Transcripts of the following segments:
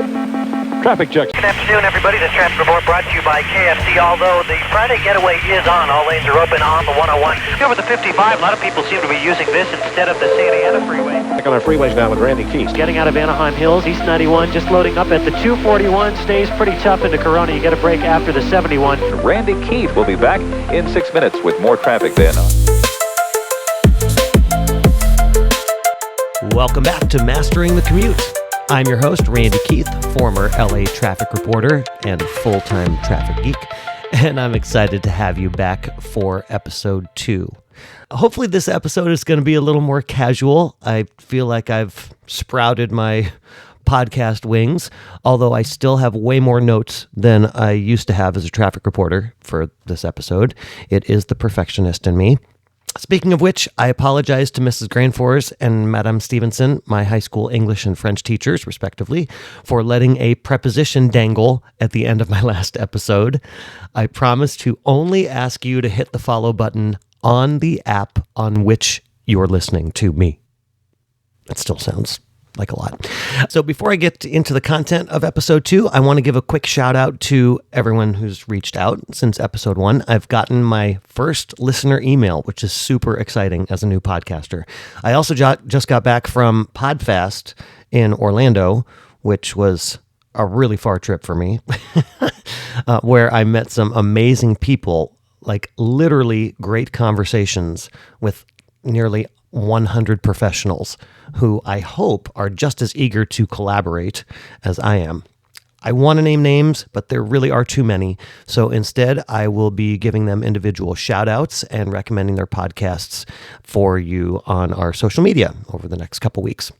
Traffic check. Good afternoon, everybody. This traffic report brought to you by KFC. Although the Friday getaway is on, all lanes are open on the 101. Over the 55, a lot of people seem to be using this instead of the Santa Ana freeway. Back on our freeways now with Randy Keith. Getting out of Anaheim Hills, East 91, just loading up at the 241, stays pretty tough into Corona. You get a break after the 71. Randy Keith will be back in 6 minutes with more traffic then. Welcome back to Mastering the Commute. I'm your host, Randy Keith, former LA traffic reporter and full-time traffic geek, and I'm excited to have you back for episode 2. Hopefully this episode is going to be a little more casual. I feel like I've sprouted my podcast wings, although I still have way more notes than I used to have as a traffic reporter for this episode. It is the perfectionist in me. Speaking of which, I apologize to Mrs. Grainfors and Madame Stevenson, my high school English and French teachers, respectively, for letting a preposition dangle at the end of my last episode. I promise to only ask you to hit the follow button on the app on which you're listening to me. That still sounds like a lot. So before I get into the content of episode 2, I want to give a quick shout out to everyone who's reached out since episode 1. I've gotten my first listener email, which is super exciting as a new podcaster. I also just got back from PodFest in Orlando, which was a really far trip for me, where I met some amazing people, like literally great conversations with nearly 100 professionals who I hope are just as eager to collaborate as I am. I want to name names, but there really are too many. So instead, I will be giving them individual shout outs and recommending their podcasts for you on our social media over the next couple weeks.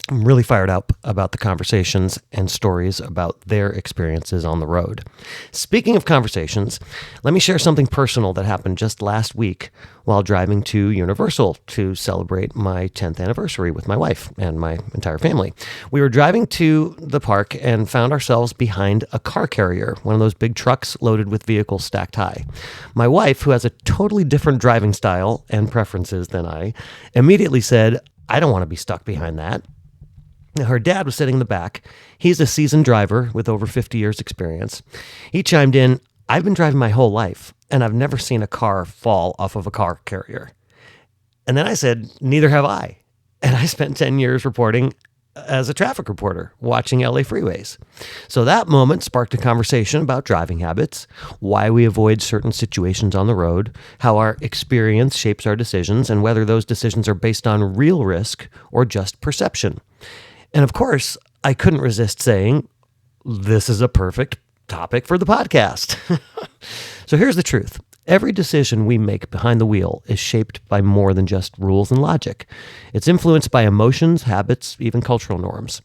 I'm really fired up about the conversations and stories about their experiences on the road. Speaking of conversations, let me share something personal that happened just last week while driving to Universal to celebrate my 10th anniversary with my wife and my entire family. We were driving to the park and found ourselves behind a car carrier, one of those big trucks loaded with vehicles stacked high. My wife, who has a totally different driving style and preferences than I, immediately said, "I don't want to be stuck behind that." Her dad was sitting in the back. He's a seasoned driver with over 50 years experience. He chimed in, "I've been driving my whole life, and I've never seen a car fall off of a car carrier." And then I said, "Neither have I." And I spent 10 years reporting as a traffic reporter, watching LA freeways. So that moment sparked a conversation about driving habits, why we avoid certain situations on the road, how our experience shapes our decisions, and whether those decisions are based on real risk or just perception. And of course, I couldn't resist saying, this is a perfect topic for the podcast. So here's the truth. Every decision we make behind the wheel is shaped by more than just rules and logic. It's influenced by emotions, habits, even cultural norms.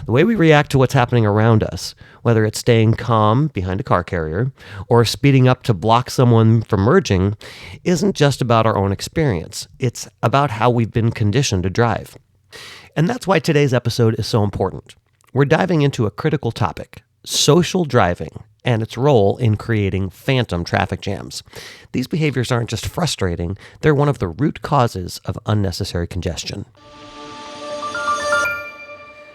The way we react to what's happening around us, whether it's staying calm behind a car carrier or speeding up to block someone from merging, isn't just about our own experience. It's about how we've been conditioned to drive. And that's why today's episode is so important. We're diving into a critical topic, social driving, and its role in creating phantom traffic jams. These behaviors aren't just frustrating, they're one of the root causes of unnecessary congestion.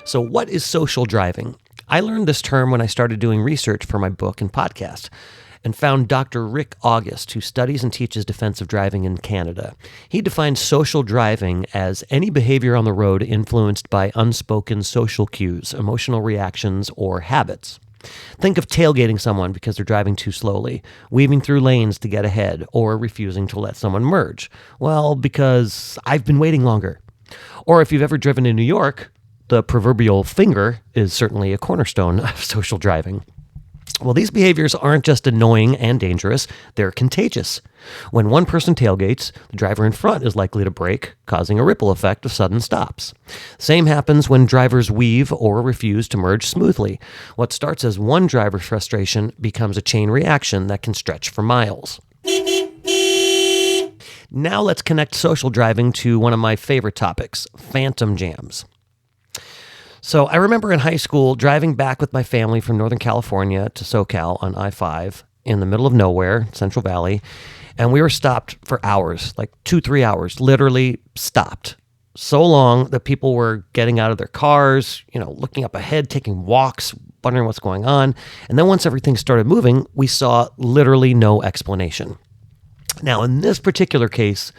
So what is social driving? I learned this term when I started doing research for my book and podcast, and found Dr. Rick August, who studies and teaches defensive driving in Canada. He defines social driving as any behavior on the road influenced by unspoken social cues, emotional reactions, or habits. Think of tailgating someone because they're driving too slowly, weaving through lanes to get ahead, or refusing to let someone merge. Well, because I've been waiting longer. Or if you've ever driven in New York, the proverbial finger is certainly a cornerstone of social driving. Well, these behaviors aren't just annoying and dangerous, they're contagious. When one person tailgates, the driver in front is likely to brake, causing a ripple effect of sudden stops. Same happens when drivers weave or refuse to merge smoothly. What starts as one driver's frustration becomes a chain reaction that can stretch for miles. Now let's connect social driving to one of my favorite topics, phantom jams. So I remember in high school driving back with my family from Northern California to SoCal on I-5 in the middle of nowhere, Central Valley, and we were stopped for hours, like 2-3 hours, literally stopped. so long that people were getting out of their cars, looking up ahead, taking walks, wondering what's going on. And then once everything started moving, we saw literally no explanation. Now, in this particular case,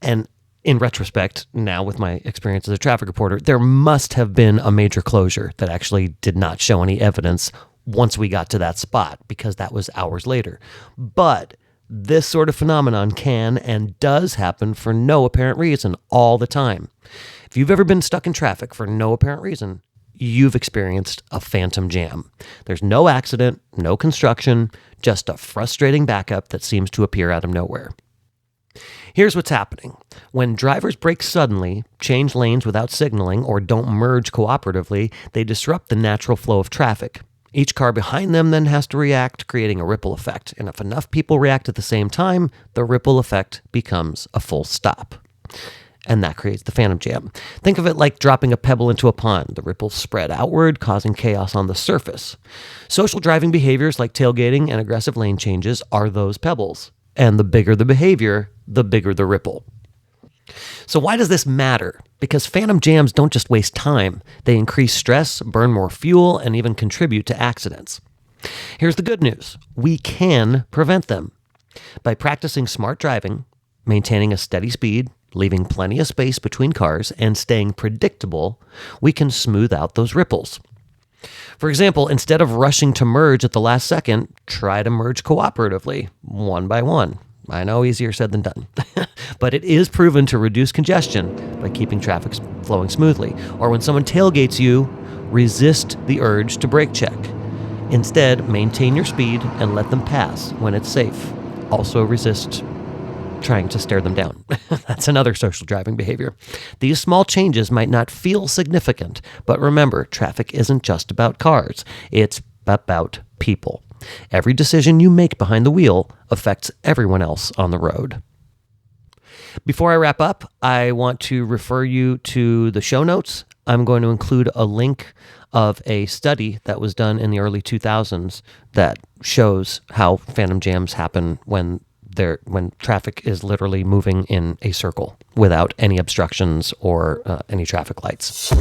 and in retrospect, now with my experience as a traffic reporter, there must have been a major closure that actually did not show any evidence once we got to that spot, because that was hours later. But this sort of phenomenon can and does happen for no apparent reason all the time. If you've ever been stuck in traffic for no apparent reason, you've experienced a phantom jam. There's no accident, no construction, just a frustrating backup that seems to appear out of nowhere. Here's what's happening. When drivers brake suddenly, change lanes without signaling, or don't merge cooperatively, they disrupt the natural flow of traffic. Each car behind them then has to react, creating a ripple effect. And if enough people react at the same time, the ripple effect becomes a full stop. And that creates the phantom jam. Think of it like dropping a pebble into a pond. The ripples spread outward, causing chaos on the surface. Social driving behaviors like tailgating and aggressive lane changes are those pebbles. And the bigger the behavior, the bigger the ripple. So why does this matter? Because phantom jams don't just waste time. They increase stress, burn more fuel, and even contribute to accidents. Here's the good news. We can prevent them. By practicing smart driving, maintaining a steady speed, leaving plenty of space between cars, and staying predictable, we can smooth out those ripples. For example, instead of rushing to merge at the last second, try to merge cooperatively, one by one. I know, easier said than done. But it is proven to reduce congestion by keeping traffic flowing smoothly. Or when someone tailgates you, resist the urge to brake check. Instead, maintain your speed and let them pass when it's safe. Also resist trying to stare them down. That's another social driving behavior. These small changes might not feel significant, but remember, traffic isn't just about cars. It's about people. Every decision you make behind the wheel affects everyone else on the road. Before I wrap up, I want to refer you to the show notes. I'm going to include a link of a study that was done in the early 2000s that shows how phantom jams happen when traffic is literally moving in a circle without any obstructions or any traffic lights.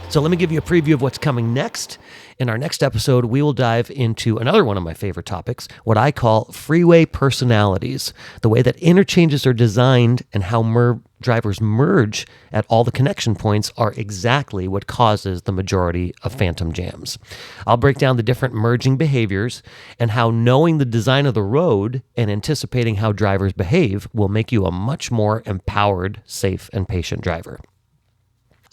So let me give you a preview of what's coming next. In our next episode, we will dive into another one of my favorite topics, what I call freeway personalities, the way that interchanges are designed and how drivers merge at all the connection points are exactly what causes the majority of phantom jams. I'll break down the different merging behaviors and how knowing the design of the road and anticipating how drivers behave will make you a much more empowered, safe, and patient driver.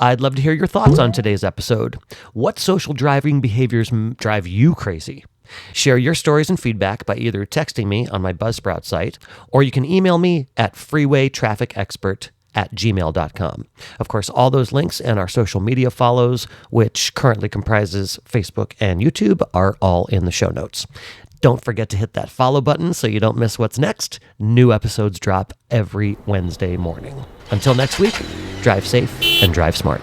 I'd love to hear your thoughts on today's episode. What social driving behaviors drive you crazy? Share your stories and feedback by either texting me on my Buzzsprout site, or you can email me at freewaytrafficexpert@gmail.com. Of course, all those links and our social media follows, which currently comprises Facebook and YouTube, are all in the show notes. Don't forget to hit that follow button so you don't miss what's next. New episodes drop every Wednesday morning. Until next week, drive safe and drive smart.